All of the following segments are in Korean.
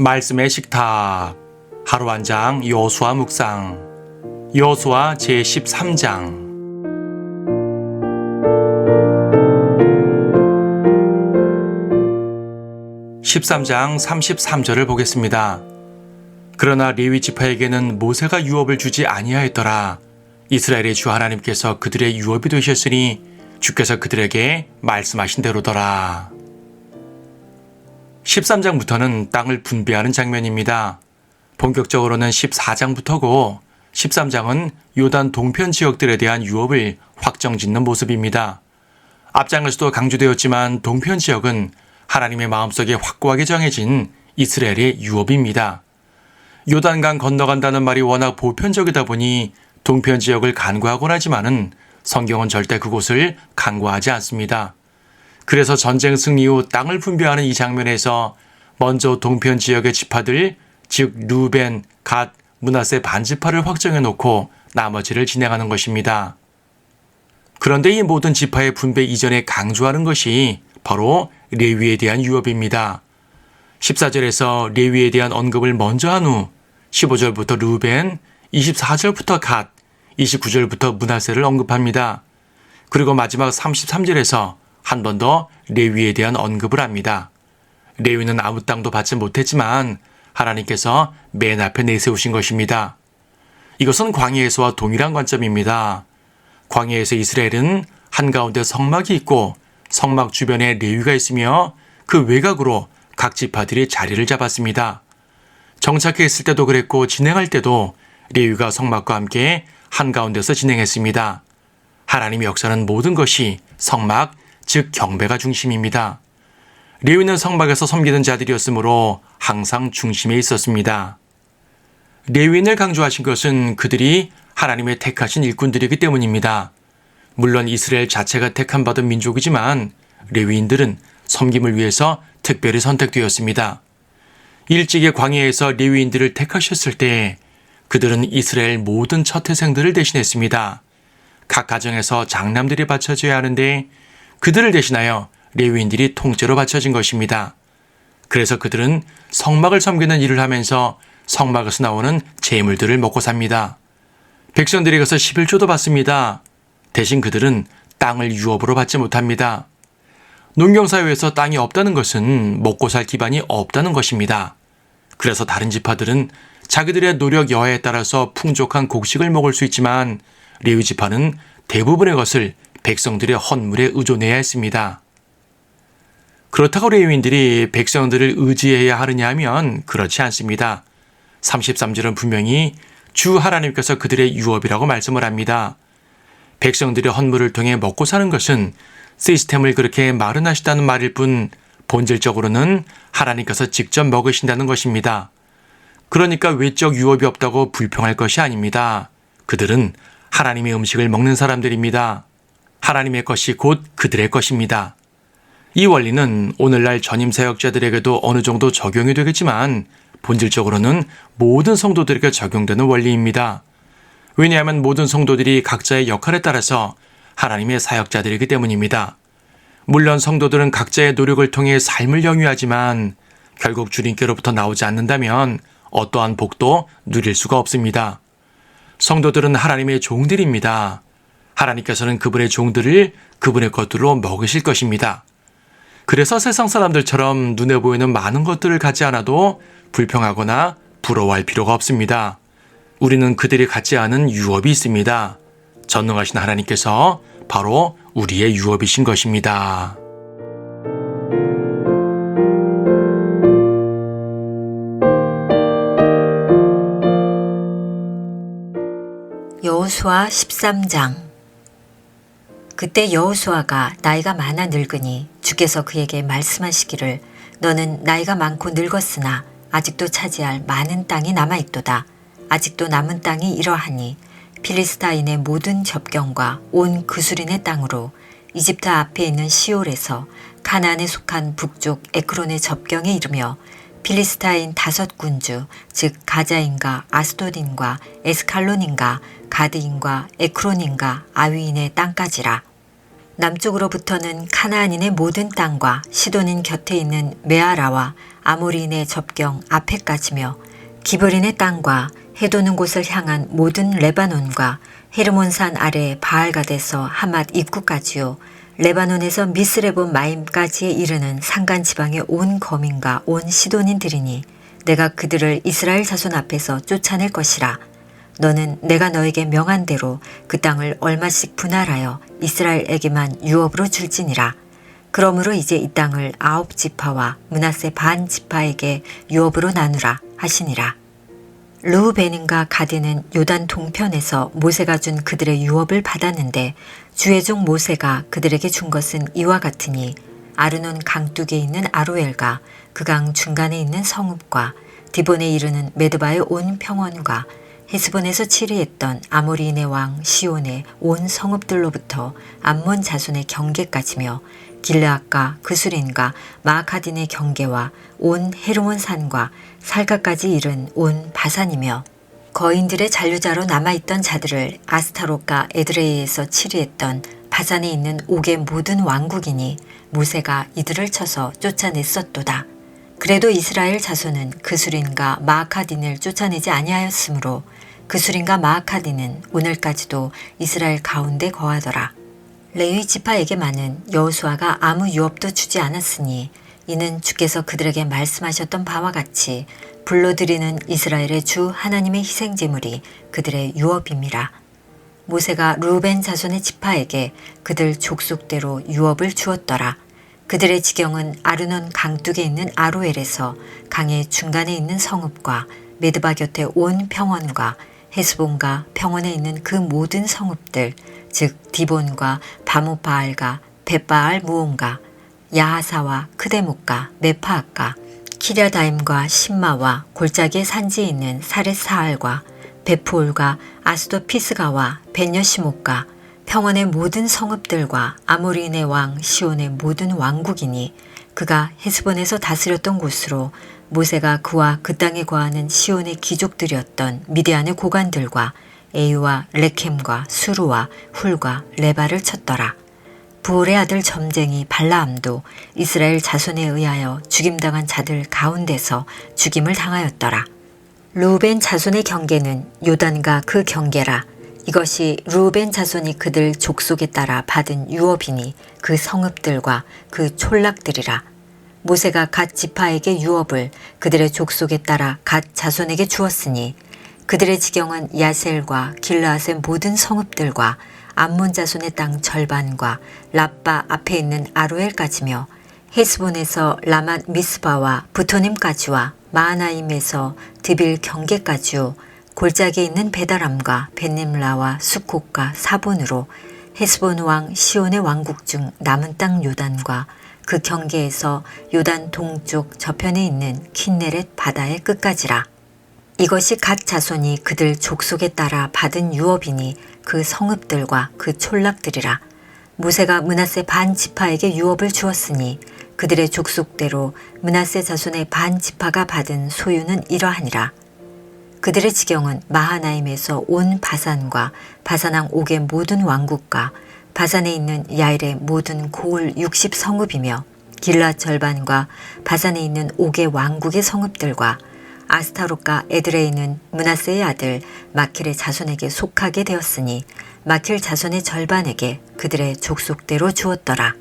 말씀의 식탁 하루 한 장 여호수아 묵상 여호수아 제13장 13장 33절을 보겠습니다. 그러나 레위 지파에게는 모세가 유업을 주지 아니하였더라. 이스라엘의 주 하나님께서 그들의 유업이 되셨으니 주께서 그들에게 말씀하신 대로더라. 13장부터는 땅을 분배하는 장면입니다. 본격적으로는 14장부터고 13장은 요단 동편 지역들에 대한 유업을 확정짓는 모습입니다. 앞장에서도 강조되었지만 동편 지역은 하나님의 마음속에 확고하게 정해진 이스라엘의 유업입니다. 요단강 건너간다는 말이 워낙 보편적이다 보니 동편 지역을 간과하곤 하지만은 성경은 절대 그곳을 간과하지 않습니다. 그래서 전쟁 승리 후 땅을 분배하는 이 장면에서 먼저 동편 지역의 지파들, 즉 루벤, 갓, 므낫세 반지파를 확정해 놓고 나머지를 진행하는 것입니다. 그런데 이 모든 지파의 분배 이전에 강조하는 것이 바로 레위에 대한 유업입니다. 14절에서 레위에 대한 언급을 먼저 한 후 15절부터 루벤, 24절부터 갓, 29절부터 므낫세를 언급합니다. 그리고 마지막 33절에서 한 번 더 레위에 대한 언급을 합니다. 레위는 아무 땅도 받지 못했지만 하나님께서 맨 앞에 내세우신 것입니다. 이것은 광야에서와 동일한 관점입니다. 광야에서 이스라엘은 한가운데 성막이 있고 성막 주변에 레위가 있으며 그 외곽으로 각 지파들이 자리를 잡았습니다. 정착해 있을 때도 그랬고 진행할 때도 레위가 성막과 함께 한가운데서 진행했습니다. 하나님의 역사는 모든 것이 성막, 즉 경배가 중심입니다. 레위는 성막에서 섬기는 자들이었으므로 항상 중심에 있었습니다. 레위인을 강조하신 것은 그들이 하나님의 택하신 일꾼들이기 때문입니다. 물론 이스라엘 자체가 택함받은 민족이지만 레위인들은 섬김을 위해서 특별히 선택되었습니다. 일찍의 광야에서 레위인들을 택하셨을 때 그들은 이스라엘 모든 첫 태생들을 대신했습니다. 각 가정에서 장남들이 바쳐져야 하는데 그들을 대신하여 레위인들이 통째로 바쳐진 것입니다. 그래서 그들은 성막을 섬기는 일을 하면서 성막에서 나오는 제물들을 먹고 삽니다. 백성들에게서 11조도 받습니다. 대신 그들은 땅을 유업으로 받지 못합니다. 농경사회에서 땅이 없다는 것은 먹고 살 기반이 없다는 것입니다. 그래서 다른 지파들은 자기들의 노력 여하에 따라서 풍족한 곡식을 먹을 수 있지만 레위 지파는 대부분의 것을 백성들의 헌물에 의존해야 했습니다. 그렇다고 레위인들이 백성들을 의지해야 하느냐 하면 그렇지 않습니다. 33절은 분명히 주 하나님께서 그들의 유업이라고 말씀을 합니다. 백성들의 헌물을 통해 먹고 사는 것은 시스템을 그렇게 마련하시다는 말일 뿐 본질적으로는 하나님께서 직접 먹으신다는 것입니다. 그러니까 외적 유업이 없다고 불평할 것이 아닙니다. 그들은 하나님의 음식을 먹는 사람들입니다. 하나님의 것이 곧 그들의 것입니다. 이 원리는 오늘날 전임 사역자들에게도 어느 정도 적용이 되겠지만 본질적으로는 모든 성도들에게 적용되는 원리입니다. 왜냐하면 모든 성도들이 각자의 역할에 따라서 하나님의 사역자들이기 때문입니다. 물론 성도들은 각자의 노력을 통해 삶을 영위하지만 결국 주님께로부터 나오지 않는다면 어떠한 복도 누릴 수가 없습니다. 성도들은 하나님의 종들입니다. 하나님께서는 그분의 종들을 그분의 것들로 먹으실 것입니다. 그래서 세상 사람들처럼 눈에 보이는 많은 것들을 갖지 않아도 불평하거나 부러워할 필요가 없습니다. 우리는 그들이 갖지 않은 유업이 있습니다. 전능하신 하나님께서 바로 우리의 유업이신 것입니다. 여호수아 13장. 그때 여호수아가 나이가 많아 늙으니 주께서 그에게 말씀하시기를 너는 나이가 많고 늙었으나 아직도 차지할 많은 땅이 남아있도다. 아직도 남은 땅이 이러하니 필리스타인의 모든 접경과 온 그수린의 땅으로 이집트 앞에 있는 시올에서 가나안에 속한 북쪽 에크론의 접경에 이르며 필리스타인 5군주 즉 가자인과 아스도딘과 에스칼론인과 가드인과 에크론인과 아위인의 땅까지라. 남쪽으로부터는 카나안인의 모든 땅과 시돈인 곁에 있는 메아라와 아모리인의 접경 앞에까지며 기브린의 땅과 해도는 곳을 향한 모든 레바논과 헤르몬산 아래 바알갓에서 하맛 입구까지요. 레바논에서 미스레본 마임까지에 이르는 산간 지방의 온 거민과 온 시돈인들이니 내가 그들을 이스라엘 자손 앞에서 쫓아낼 것이라. 너는 내가 너에게 명한 대로 그 땅을 얼마씩 분할하여 이스라엘에게만 유업으로 줄지니라. 그러므로 이제 이 땅을 9지파와 므낫세 반 지파에게 유업으로 나누라 하시니라. 르우벤인과 가드는 요단 동편에서 모세가 준 그들의 유업을 받았는데 주의 종 모세가 그들에게 준 것은 이와 같으니 아르논 강둑에 있는 아로엘과 그 강 중간에 있는 성읍과 디본에 이르는 메드바의 온 평원과 헤스본에서 치리했던 아모리인의 왕 시온의 온 성읍들로부터 암몬 자손의 경계까지며 길르앗과 그수린과 마아카딘의 경계와 온 헤르몬 산과 살가까지 이른 온 바산이며 거인들의 잔류자로 남아있던 자들을 아스타롯과 에드레이에서 치리했던 바산에 있는 옥의 모든 왕국이니 모세가 이들을 쳐서 쫓아냈었도다. 그래도 이스라엘 자손은 그수린과 마아카딘을 쫓아내지 아니하였으므로 그수린과 마아카딘은 오늘까지도 이스라엘 가운데 거하더라. 레위 지파에게만은 여호수아가 아무 유업도 주지 않았으니 이는 주께서 그들에게 말씀하셨던 바와 같이 불러드리는 이스라엘의 주 하나님의 희생제물이 그들의 유업임이라. 모세가 루벤 자손의 지파에게 그들 족속대로 유업을 주었더라. 그들의 지경은 아르논 강둑에 있는 아로엘에서 강의 중간에 있는 성읍과 메드바 곁에 온 평원과 헤스본과 평원에 있는 그 모든 성읍들, 즉 디본과 바모바알과 벳바알 무온과 야하사와 크데목과 메파앗과 키랴다임과 신마와 골짜기의 산지에 있는 사렛사알과 베프올과 아스도 피스가와 벤여시목과 평원의 모든 성읍들과 아모리인의 왕 시온의 모든 왕국이니 그가 헤스본에서 다스렸던 곳으로 모세가 그와 그 땅에 거하는 시온의 귀족들이었던 미디안의 고관들과 에유와 레켐과 수루와 훌과 레바를 쳤더라. 부올의 아들 점쟁이 발라암도 이스라엘 자손에 의하여 죽임당한 자들 가운데서 죽임을 당하였더라. 루벤 자손의 경계는 요단과 그 경계라. 이것이 루벤 자손이 그들 족속에 따라 받은 유업이니 그 성읍들과 그 촌락들이라. 모세가 갓 지파에게 유업을 그들의 족속에 따라 갓 자손에게 주었으니 그들의 지경은 야셀과 길르앗의 모든 성읍들과 암몬 자손의 땅 절반과 라빠 앞에 있는 아로엘까지며 헤스본에서 라맛 미스바와 부토님까지와 마하나임에서 드빌 경계까지요. 골짜기에 있는 베다람과 벳nim라와 수콧과 사본으로 헤스본 왕 시온의 왕국 중 남은 땅 요단과 그 경계에서 요단 동쪽 저편에 있는 킨네렛 바다의 끝까지라. 이것이 갓 자손이 그들 족속에 따라 받은 유업이니 그 성읍들과 그 촌락들이라. 모세가 므낫세 반 지파에게 유업을 주었으니 그들의 족속대로 므낫세 자손의 반 지파가 받은 소유는 이러하니라. 그들의 지경은 마하나임에서 온 바산과 바산왕 옥의 모든 왕국과 바산에 있는 야일의 모든 고을 60성읍이며 길라 절반과 바산에 있는 옥의 왕국의 성읍들과 아스타롯과 에드레이는 므낫세의 아들 마킬의 자손에게 속하게 되었으니 마킬 자손의 절반에게 그들의 족속대로 주었더라.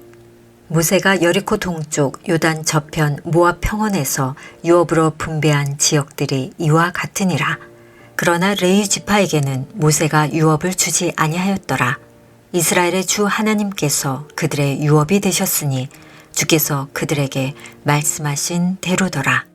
모세가 여리코 동쪽 요단 저편 모압 평원에서 유업으로 분배한 지역들이 이와 같으니라. 그러나 레위 지파에게는 모세가 유업을 주지 아니하였더라. 이스라엘의 주 하나님께서 그들의 유업이 되셨으니 주께서 그들에게 말씀하신 대로더라.